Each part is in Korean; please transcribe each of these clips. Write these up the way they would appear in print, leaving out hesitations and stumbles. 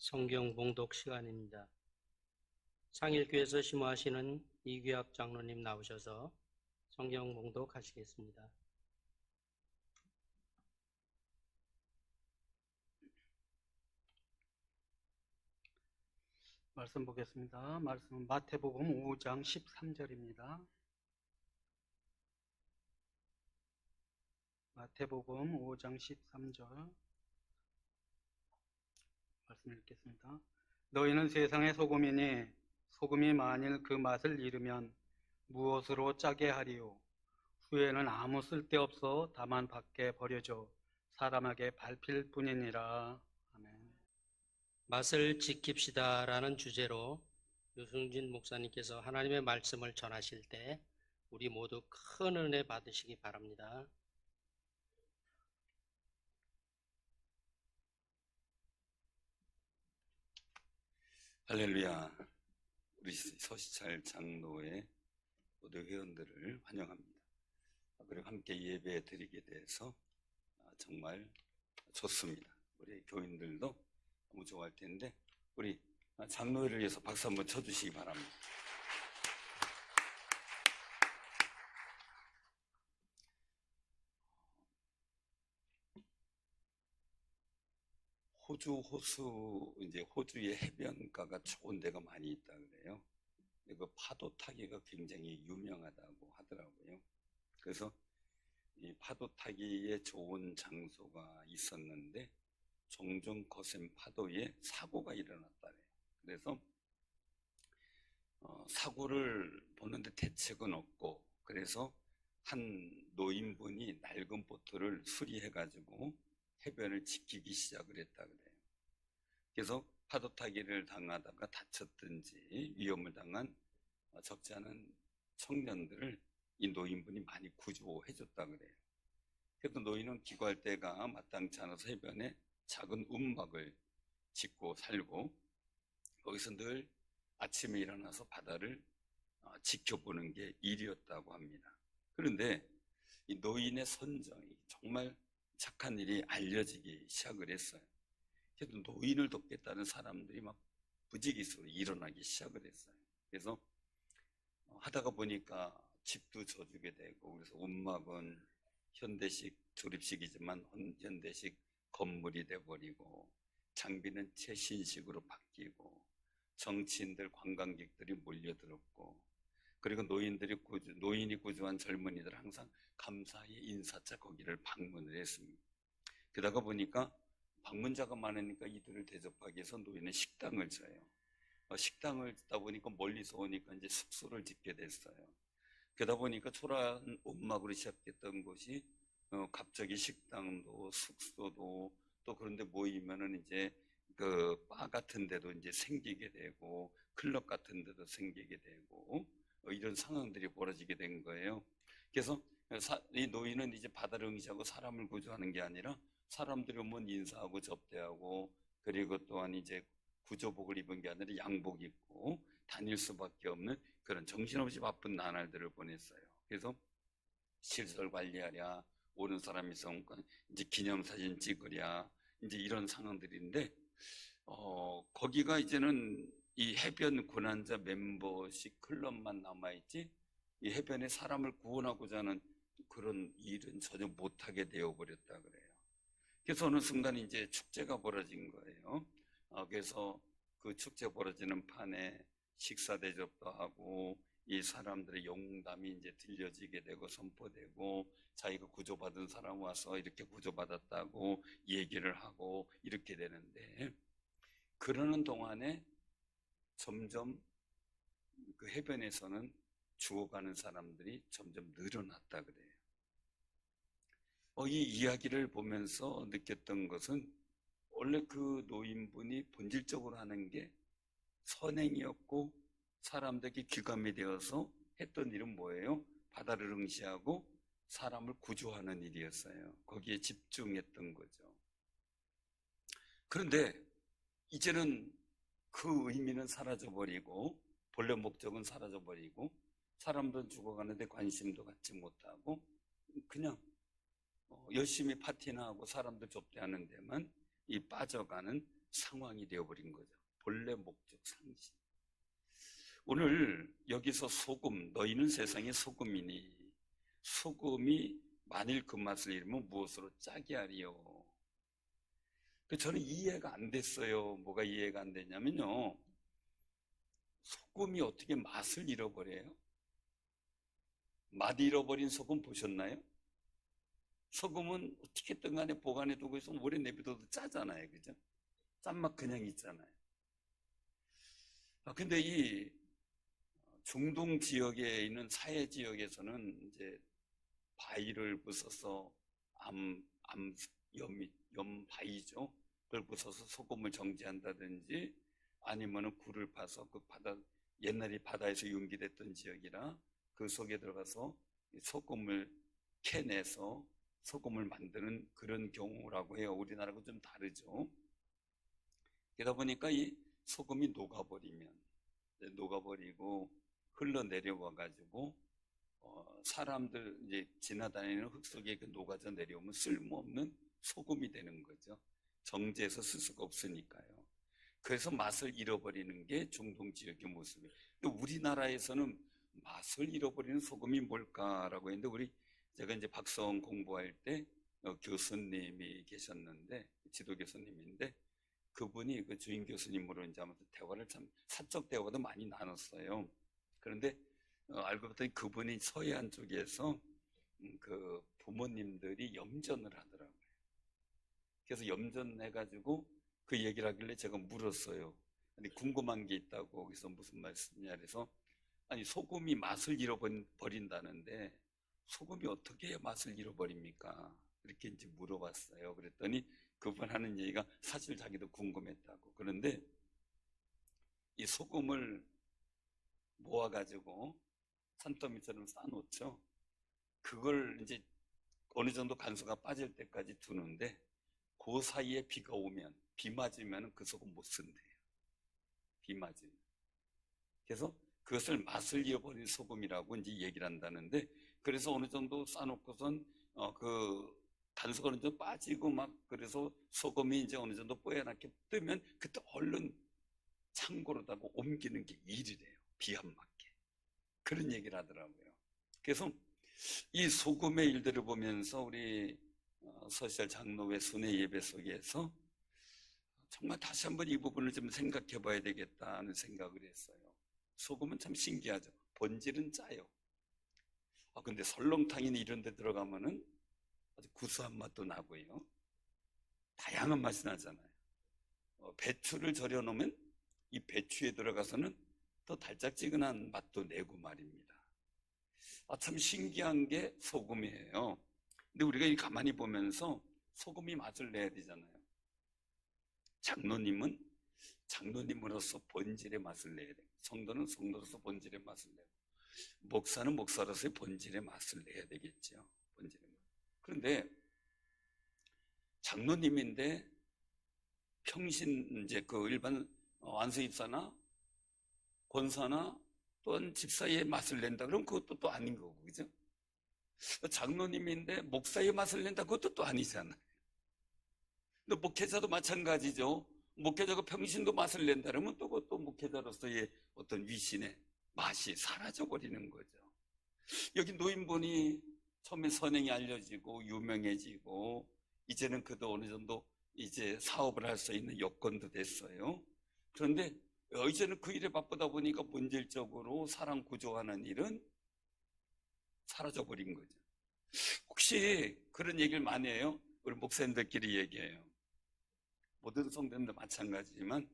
성경 봉독 시간입니다. 상일교에서 심호하시는 이규학 장로님 나오셔서 성경 봉독하시겠습니다. 말씀 보겠습니다. 말씀은 마태복음 5장 13절입니다. 마태복음 5장 13절 말씀 읽겠습니다. 너희는 세상의 소금이니 소금이 만일 그 맛을 잃으면 무엇으로 짜게 하리요? 후에는 아무 쓸데없어 다만 밖에 버려져 사람에게 밟힐 뿐이니라. 아멘. 맛을 지킵시다라는 주제로 유승진 목사님께서 하나님의 말씀을 전하실 때 우리 모두 큰 은혜 받으시기 바랍니다. 할렐루야. 우리 서시찰 장로회 모두 회원들을 환영합니다. 그리고 함께 예배 드리게 돼서 정말 좋습니다. 우리 교인들도 너무 좋아할 텐데 우리 장로회를 위해서 박수 한번 쳐주시기 바랍니다. 호수, 이제 호주의 해변가가 좋은 데가 많이 있다 그래요. 그 파도 타기가 굉장히 유명하다고 하더라고요. 그래서 이 파도 타기에 좋은 장소가 있었는데 종종 거센 파도에 사고가 일어났다래요. 그래서 사고를 보는데 대책은 없고, 그래서 한 노인분이 낡은 보트를 수리해가지고 해변을 지키기 시작을 했다 그래요. 그래서 파도 타기를 당하다가 다쳤든지 위험을 당한 적지 않은 청년들을 이 노인분이 많이 구조해 줬다 그래요. 그래서 노인은 귀가할 때가 마땅치 않아서 해변에 작은 움막을 짓고 살고 거기서 늘 아침에 일어나서 바다를 지켜보는 게 일이었다고 합니다. 그런데 이 노인의 선정이 정말 착한 일이 알려지기 시작을 했어요. 그래도 노인을 돕겠다는 사람들이 막 부지기수로 일어나기 시작을 했어요. 그래서 하다가 보니까 집도 져주게 되고, 그래서 움막은 현대식 조립식이지만 현대식 건물이 돼버리고, 장비는 최신식으로 바뀌고, 정치인들, 관광객들이 몰려들었고, 그리고 노인이 구조한 젊은이들 항상 감사의 인사차 거기를 방문을 했습니다. 그러다가 보니까 방문자가 많으니까 이들을 대접하기 위해서 노인은 식당을 져요. 식당을 짓다 보니까 멀리서 오니까 이제 숙소를 짓게 됐어요. 그러다 보니까 초라한 움막으로 시작했던 곳이 갑자기 식당도 숙소도 또 그런데 모이면은 이제 그 바 같은 데도 이제 생기게 되고 클럽 같은 데도 생기게 되고 이런 상황들이 벌어지게 된 거예요. 그래서 이 노인은 이제 바다를 응시하고 사람을 구조하는 게 아니라 사람들이 오면 인사하고 접대하고, 그리고 또한 이제 구조복을 입은 게 아니라 양복 입고 다닐 수밖에 없는 그런 정신없이 바쁜 나날들을 보냈어요. 그래서 시설 관리하랴, 오는 사람이 있으면 이제 기념사진 찍으랴, 이제 이런 상황들인데 거기가 이제는 이 해변 고난자 멤버십 클럽만 남아있지 이 해변에 사람을 구원하고자 하는 그런 일은 전혀 못하게 되어버렸다 그래요. 그래서 어느 순간 이제 축제가 벌어진 거예요. 그래서 그 축제 벌어지는 판에 식사 대접도 하고 이 사람들의 영담이 이제 들려지게 되고 선포되고, 자기가 구조받은 사람 와서 이렇게 구조받았다고 얘기를 하고 이렇게 되는데, 그러는 동안에 점점 그 해변에서는 죽어가는 사람들이 점점 늘어났다 그래요. 이 이야기를 보면서 느꼈던 것은 원래 그 노인분이 본질적으로 하는 게 선행이었고 사람들에게 귀감이 되어서 했던 일은 뭐예요? 바다를 응시하고 사람을 구조하는 일이었어요. 거기에 집중했던 거죠. 그런데 이제는 그 의미는 사라져버리고 본래 목적은 사라져버리고 사람들은 죽어가는데 관심도 갖지 못하고 그냥 열심히 파티나 하고 사람들 접대하는 데만 이 빠져가는 상황이 되어버린 거죠. 본래 목적 상실. 오늘 여기서 소금, 너희는 세상의 소금이니 소금이 만일 그 맛을 잃으면 무엇으로 짜게 하리요. 저는 이해가 안 됐어요. 뭐가 이해가 안 되냐면요, 소금이 어떻게 맛을 잃어버려요? 맛 잃어버린 소금 보셨나요? 소금은 어떻게든 간에 보관해 두고 있으면 오래 내비둬도 짜잖아요. 그죠? 짠맛 그냥 있잖아요. 근데 이 중동 지역에 있는 사해 지역에서는 이제 바위를 부숴서 염바위죠. 그걸 부숴서 소금을 정지한다든지 아니면은 굴을 파서 그 옛날에 바다에서 융기됐던 지역이라 그 속에 들어가서 소금을 캐내서 소금을 만드는 그런 경우라고 해요. 우리나라하고 좀 다르죠. 그러다 보니까 이 소금이 녹아버리고 흘러내려와 가지고 사람들 이제 지나다니는 흙 속에 그 녹아져 내려오면 쓸모없는 소금이 되는 거죠. 정제해서 쓸 수가 없으니까요. 그래서 맛을 잃어버리는 게 중동 지역의 모습이에요. 우리나라에서는 맛을 잃어버리는 소금이 뭘까라고 했는데, 제가 이제 박사원 공부할 때 교수님이 계셨는데, 지도 교수님인데, 그분이 그 주임 교수님으로 이제 아무튼 대화를 사적 대화도 많이 나눴어요. 그런데 알고 봤더니 그분이 서해안 쪽에서 그 부모님들이 염전을 하더라고요. 그래서 염전해가지고 그 얘기를 하길래 제가 물었어요. 아니, 궁금한 게 있다고. 그래서 무슨 말씀이냐 그래서, 아니, 소금이 맛을 잃어버린다는데 소금이 어떻게 해야 맛을 잃어버립니까? 이렇게 이제 물어봤어요. 그랬더니 그분 하는 얘기가 사실 자기도 궁금했다고. 그런데 이 소금을 모아가지고 산더미처럼 쌓아놓죠. 그걸 이제 어느 정도 간수가 빠질 때까지 두는데, 그 사이에 비가 오면, 비 맞으면 그 소금 못 쓴대요. 비 맞으면. 그래서 그것을 맛을 잃어버린 소금이라고 이제 얘기를 한다는데, 그래서 어느 정도 쌓아놓고선 그 간수가 어느 정도 빠지고 막, 그래서 소금이 이제 어느 정도 뽀얗게 뜨면 그때 얼른 창고로다가 옮기는 게 일이래요. 비 안 맞게. 그런 얘기를 하더라고요. 그래서 이 소금의 일들을 보면서 우리 서시할 장로회 순회 예배 속에서 정말 다시 한번 이 부분을 좀 생각해 봐야 되겠다는 생각을 했어요. 소금은 참 신기하죠. 본질은 짜요. 근데 설렁탕이나 이런 데 들어가면은 아주 구수한 맛도 나고요. 다양한 맛이 나잖아요. 배추를 절여 놓으면 이 배추에 들어가서는 더 달짝지근한 맛도 내고 말입니다. 참 신기한 게 소금이에요. 근데 우리가 가만히 보면서 소금이 맛을 내야 되잖아요. 장로님은 장로님으로서 본질의 맛을 내야 돼요. 성도는 성도로서 본질의 맛을 내고, 목사는 목사로서의 본질의 맛을 내야 되겠죠. 본질의 맛. 그런데 장로님인데 평신 이제 그 일반 완수입사나 권사나 또는 집사의 맛을 낸다 그러면 그것도 또 아닌 거고, 그죠? 장로님인데 목사의 맛을 낸다 그것도 또 아니잖아요. 근데 목회자도 마찬가지죠. 목회자가 평신도 맛을 낸다 그러면 또 그것도 목회자로서의 어떤 위신의 맛이 사라져버리는 거죠. 여기 노인분이 처음에 선행이 알려지고 유명해지고 이제는 그도 어느 정도 이제 사업을 할 수 있는 여건도 됐어요. 그런데 이제는 그 일에 바쁘다 보니까 본질적으로 사람 구조하는 일은 사라져버린 거죠. 혹시 그런 얘기를 많이 해요? 우리 목사님들끼리 얘기해요. 모든 성도님들 마찬가지지만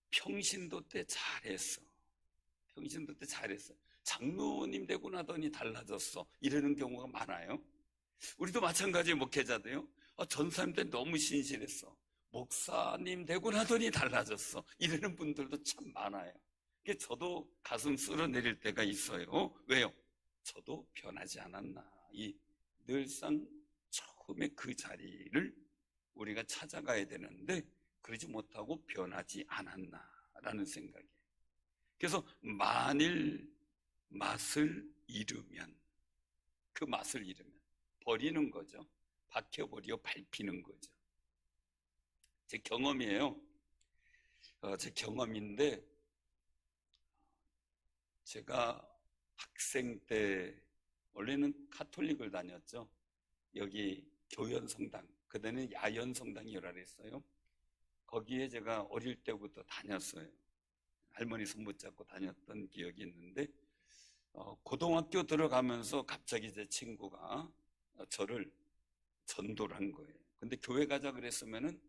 평신도 때 잘했어. 평신도 때 잘했어. 장로님 되고 나더니 달라졌어. 이러는 경우가 많아요. 우리도 마찬가지예요. 목회자도요. 전사님 때 너무 신실했어. 목사님 되고 나더니 달라졌어. 이러는 분들도 참 많아요. 저도 가슴 쓸어내릴 때가 있어요. 왜요? 저도 변하지 않았나. 늘상 처음에 그 자리를 우리가 찾아가야 되는데 그러지 못하고 변하지 않았나라는 생각이에요. 그래서 만일 맛을 잃으면, 그 맛을 잃으면 버리는 거죠. 박혀버려 밟히는 거죠. 제 경험이에요. 제 경험인데, 제가 학생 때 원래는 카톨릭을 다녔죠. 여기 교연성당, 그때는 야연성당이라 그랬어요. 거기에 제가 어릴 때부터 다녔어요. 할머니 손 붙잡고 다녔던 기억이 있는데, 고등학교 들어가면서 갑자기 제 친구가 저를 전도를 한 거예요. 근데 교회 가자 그랬으면은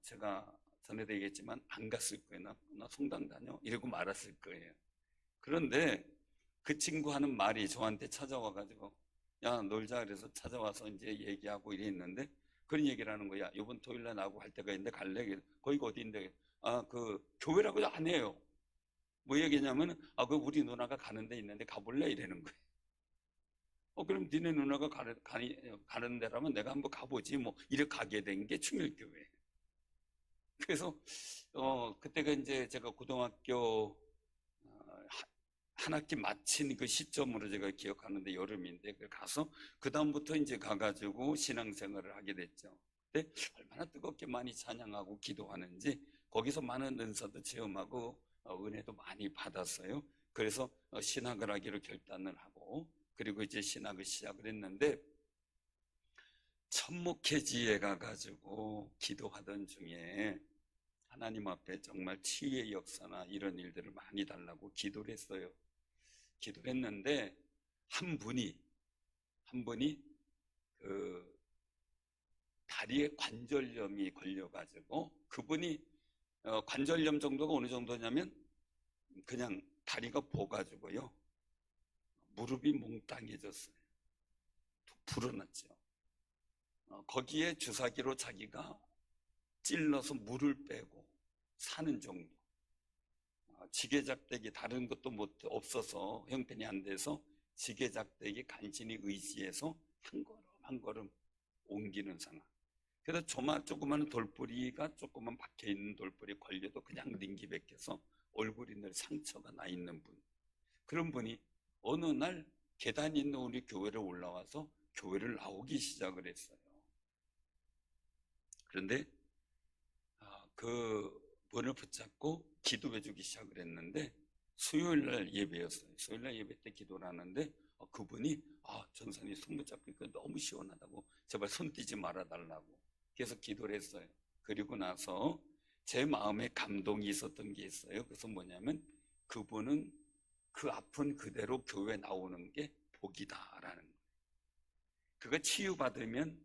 제가 전에도 얘기했지만 안 갔을 거예요. 나 성당 다녀? 이러고 말았을 거예요. 그런데 그 친구 하는 말이 저한테 찾아와가지고, 야, 놀자 그래서 찾아와서 이제 얘기하고 이랬는데, 그런 얘기를 하는 거야. 이번 토요일날 나하고 할 때가 있는데 갈래? 거기가 어디인데? 그 교회라고 안 해요. 뭐 얘기냐면, 그 우리 누나가 가는 데 있는데 가볼래? 이러는 거예요. 그럼 니네 누나가 가는 데라면 내가 한번 가보지. 뭐 이렇게 가게 된 게 충일교회. 그래서 그때가 이제 제가 고등학교 한 학기 마친 그 시점으로 제가 기억하는데 여름인데, 가서 그 다음부터 이제 가가지고 신앙생활을 하게 됐죠. 근데 얼마나 뜨겁게 많이 찬양하고 기도하는지 거기서 많은 은사도 체험하고 은혜도 많이 받았어요. 그래서 신학을 하기로 결단을 하고, 그리고 이제 신학을 시작을 했는데, 천목회지에 가가지고 기도하던 중에 하나님 앞에 정말 치유의 역사나 이런 일들을 많이 달라고 기도를 했어요. 기도를 했는데 한 분이 그 다리에 관절염이 걸려가지고, 그분이 관절염 정도가 어느 정도냐면 그냥 다리가 부어가지고요, 무릎이 몽땅해졌어요. 툭 불어났죠. 거기에 주사기로 자기가 찔러서 물을 빼고 사는 정도. 지게작대기 다른 것도 없어서 형편이 안 돼서 지게작대기 간신히 의지해서 한 걸음 한 걸음 옮기는 상황. 그래서 조그마한 돌뿌리가 조그만 박혀있는 돌뿌리 걸려도 그냥 링기백해서 얼굴이 늘 상처가 나 있는 분. 그런 분이 어느 날 계단이 있는 우리 교회를 올라와서 교회를 나오기 시작을 했어요. 그런데 그 분을 붙잡고 기도해 주기 시작을 했는데, 수요일날 예배였어요. 수요일날 예배 때 기도를 하는데 그분이 전사님 손 붙잡으니까 너무 시원하다고, 제발 손 떼지 말아달라고 계속 기도를 했어요. 그리고 나서 제 마음에 감동이 있었던 게 있어요. 그래서 뭐냐면, 그분은 그 아픈 그대로 교회 나오는 게 복이다라는 거예요. 그가 치유받으면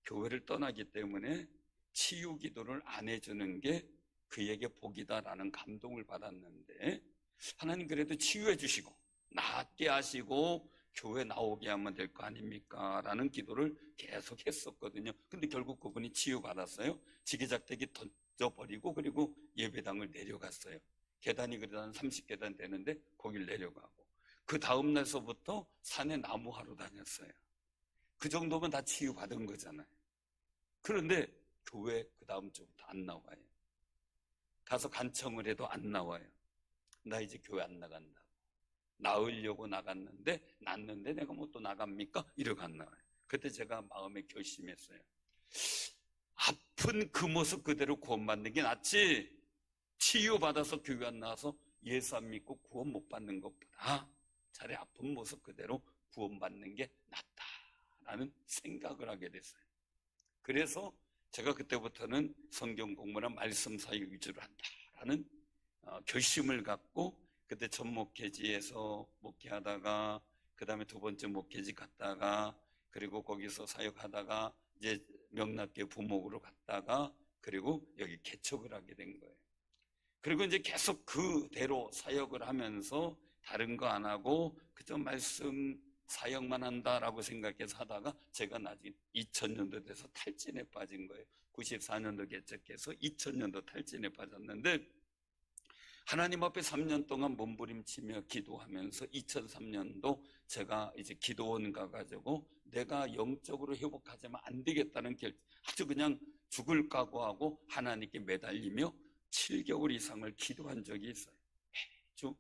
교회를 떠나기 때문에 치유 기도를 안 해주는 게 그에게 복이다라는 감동을 받았는데, 하나님 그래도 치유해 주시고 낫게 하시고 교회 나오게 하면 될 거 아닙니까? 라는 기도를 계속 했었거든요. 근데 결국 그분이 치유받았어요. 지게작대기 던져버리고 그리고 예배당을 내려갔어요. 계단이 그래도 한 30계단 되는데 거길 내려가고, 그 다음 날서부터 산에 나무하러 다녔어요. 그 정도면 다 치유받은 거잖아요. 그런데 교회 그 다음 주부터 안 나와요. 가서 간청을 해도 안 나와요. 나 이제 교회 안 나간다고. 나으려고 나갔는데, 났는데 내가 뭐 또 나갑니까? 이러고 안 나와요. 그때 제가 마음에 결심했어요. 아픈 그 모습 그대로 구원받는 게 낫지, 치유받아서 교회 안 나와서 예수 안 믿고 구원 못 받는 것보다 차라리 아픈 모습 그대로 구원받는 게 낫다라는 생각을 하게 됐어요. 그래서 제가 그때부터는 성경 공부나 말씀 사역 위주로 한다라는 결심을 갖고, 그때 첫 목회지에서 목회하다가 그 다음에 두 번째 목회지 갔다가, 그리고 거기서 사역하다가 이제 명락교회 부목으로 갔다가, 그리고 여기 개척을 하게 된 거예요. 그리고 이제 계속 그대로 사역을 하면서 다른 거 안 하고 그저 말씀 사역만 한다라고 생각해서 하다가, 제가 나중에 2000년도 돼서 탈진에 빠진 거예요. 94년도 개척해서 2000년도 탈진에 빠졌는데, 하나님 앞에 3년 동안 몸부림치며 기도하면서 2003년도 제가 이제 기도원 가가지고 내가 영적으로 회복하자면 안 되겠다는 아주 그냥 죽을 각오하고 하나님께 매달리며 7개월 이상을 기도한 적이 있어요. 매주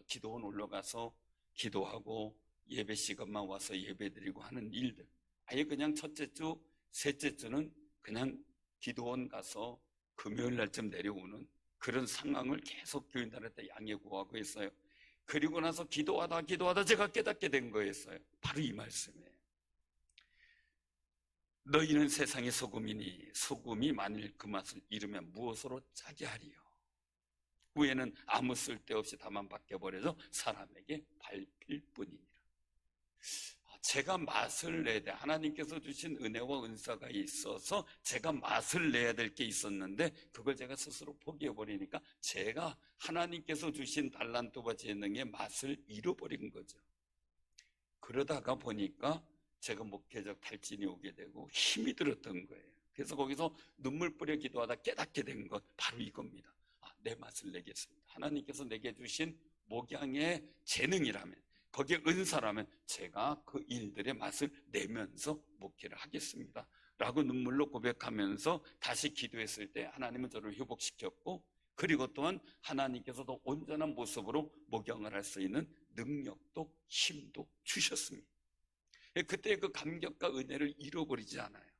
기도원 올라가서 기도하고 예배 시간만 와서 예배 드리고 하는 일들. 아예 그냥 첫째 주, 셋째 주는 그냥 기도원 가서 금요일 날쯤 내려오는 그런 상황을 계속 교인들한테 양해 구하고 있어요. 그리고 나서 기도하다 제가 깨닫게 된 거였어요. 바로 이 말씀이에요. 너희는 세상의 소금이니 소금이 만일 그 맛을 잃으면 무엇으로 짜게 하리요? 후에는 아무 쓸데없이 다만 바뀌어버려서 사람에게 밟힐 뿐이니라. 제가 맛을 내야 돼. 하나님께서 주신 은혜와 은사가 있어서 제가 맛을 내야 될 게 있었는데 그걸 제가 스스로 포기해버리니까 제가 하나님께서 주신 달란트와 재능의 맛을 잃어버린 거죠. 그러다가 보니까 제가 목회적 탈진이 오게 되고 힘이 들었던 거예요. 그래서 거기서 눈물 뿌려 기도하다 깨닫게 된 것 바로 이겁니다. 내 맛을 내겠습니다. 하나님께서 내게 주신 목양의 재능이라면, 거기에 은사라면 제가 그 일들의 맛을 내면서 목회를 하겠습니다 라고 눈물로 고백하면서 다시 기도했을 때 하나님은 저를 회복시켰고, 그리고 또한 하나님께서도 온전한 모습으로 목양을 할 수 있는 능력도 힘도 주셨습니다. 그때 그 감격과 은혜를 잃어버리지 않아요.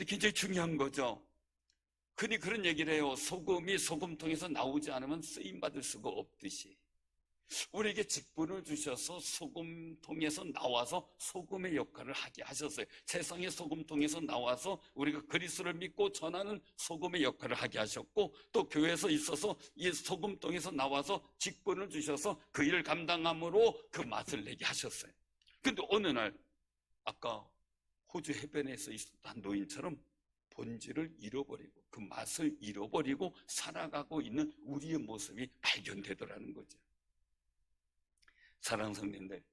굉장히 중요한 거죠. 흔히 그런 얘기를 해요. 소금이 소금통에서 나오지 않으면 쓰임받을 수가 없듯이 우리에게 직분을 주셔서 소금통에서 나와서 소금의 역할을 하게 하셨어요. 세상의 소금통에서 나와서 우리가 그리스도를 믿고 전하는 소금의 역할을 하게 하셨고, 또 교회에서 있어서 이 소금통에서 나와서 직분을 주셔서 그 일을 감당함으로 그 맛을 내게 하셨어요. 근데 어느 날 아까 호주 해변에서 있었던 노인처럼 본질을 잃어버리고 그 맛을 잃어버리고 살아가고 있는 우리의 모습이 발견되더라는 거죠. 사랑하는 성도님들,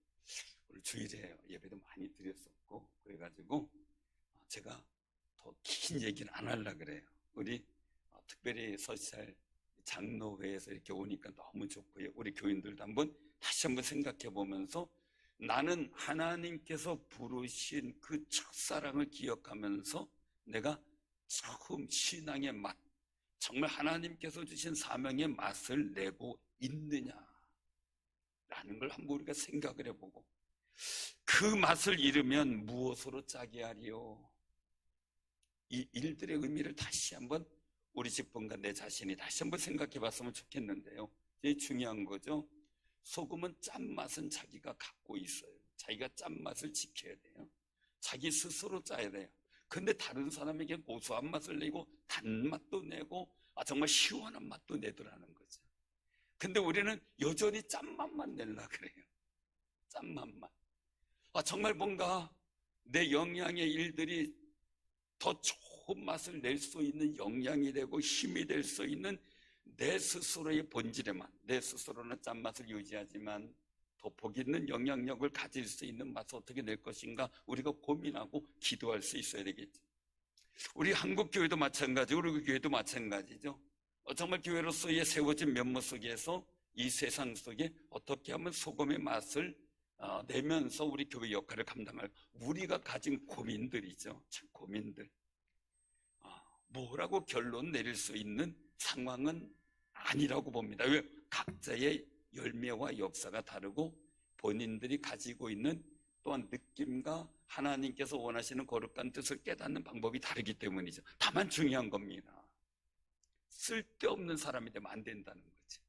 오늘 주일에 예배도 많이 드렸었고 그래가지고 제가 더 긴 얘기는 안 하려고 그래요. 우리 특별히 서시찰 장로회에서 이렇게 오니까 너무 좋고요. 우리 교인들도 다시 한번 생각해 보면서 나는 하나님께서 부르신 그 첫사랑을 기억하면서 내가 처음 신앙의 맛, 정말 하나님께서 주신 사명의 맛을 내고 있느냐라는 걸 한번 우리가 생각을 해보고, 그 맛을 잃으면 무엇으로 짜게 하리요? 이 일들의 의미를 다시 한번 우리 직분과 내 자신이 다시 한번 생각해 봤으면 좋겠는데요. 이게 중요한 거죠. 소금은 짠맛은 자기가 갖고 있어요. 자기가 짠맛을 지켜야 돼요. 자기 스스로 짜야 돼요. 근데 다른 사람에게 고소한 맛을 내고 단맛도 내고 정말 시원한 맛도 내더라는 거죠. 근데 우리는 여전히 짠맛만 내려고 그래요. 짠맛만. 정말 뭔가 내 영양의 일들이 더 좋은 맛을 낼 수 있는 영양이 되고 힘이 될 수 있는 내 스스로의 본질의 맛, 내 스스로는 짠맛을 유지하지만 더 복 있는 영향력을 가질 수 있는 맛을 어떻게 낼 것인가 우리가 고민하고 기도할 수 있어야 되겠죠. 우리 한국교회도 마찬가지고 우리 교회도 마찬가지죠. 정말 교회로서의 세워진 면모 속에서 이 세상 속에 어떻게 하면 소금의 맛을 내면서 우리 교회 역할을 감당할, 우리가 가진 고민들이죠. 참 고민들. 뭐라고 결론 내릴 수 있는 상황은 아니라고 봅니다. 왜? 각자의 열매와 역사가 다르고 본인들이 가지고 있는 또한 느낌과 하나님께서 원하시는 거룩한 뜻을 깨닫는 방법이 다르기 때문이죠. 다만 중요한 겁니다. 쓸데없는 사람이 되면 안 된다는 거지.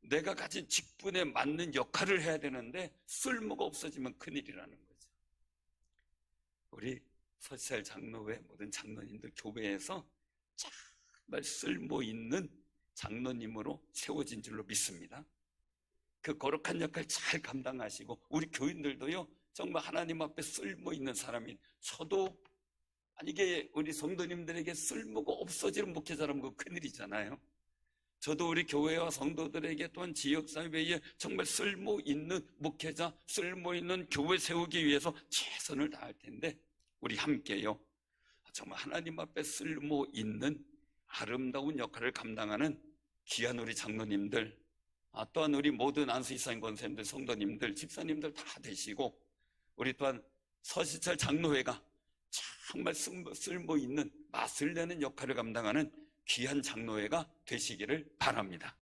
내가 가진 직분에 맞는 역할을 해야 되는데 쓸모가 없어지면 큰일이라는 거죠. 우리 서시찰 장로회 모든 장로님들 교회에서 정말 쓸모 있는 장로님으로 세워진 줄로 믿습니다. 그 거룩한 역할 잘 감당하시고 우리 교인들도요 정말 하나님 앞에 쓸모 있는 사람인, 저도 만약에 우리 성도님들에게 쓸모가 없어지는 목회자라면 그거 큰일이잖아요. 저도 우리 교회와 성도들에게 또한 지역사회에 정말 쓸모 있는 목회자, 쓸모 있는 교회 세우기 위해서 최선을 다할 텐데 우리 함께요 정말 하나님 앞에 쓸모 있는 아름다운 역할을 감당하는 귀한 우리 장로님들, 또한 우리 모든 안수이사님 권사님들, 성도님들, 집사님들 다 되시고, 우리 또한 서시찰 장로회가 정말 쓸모 있는 맛을 내는 역할을 감당하는 귀한 장로회가 되시기를 바랍니다.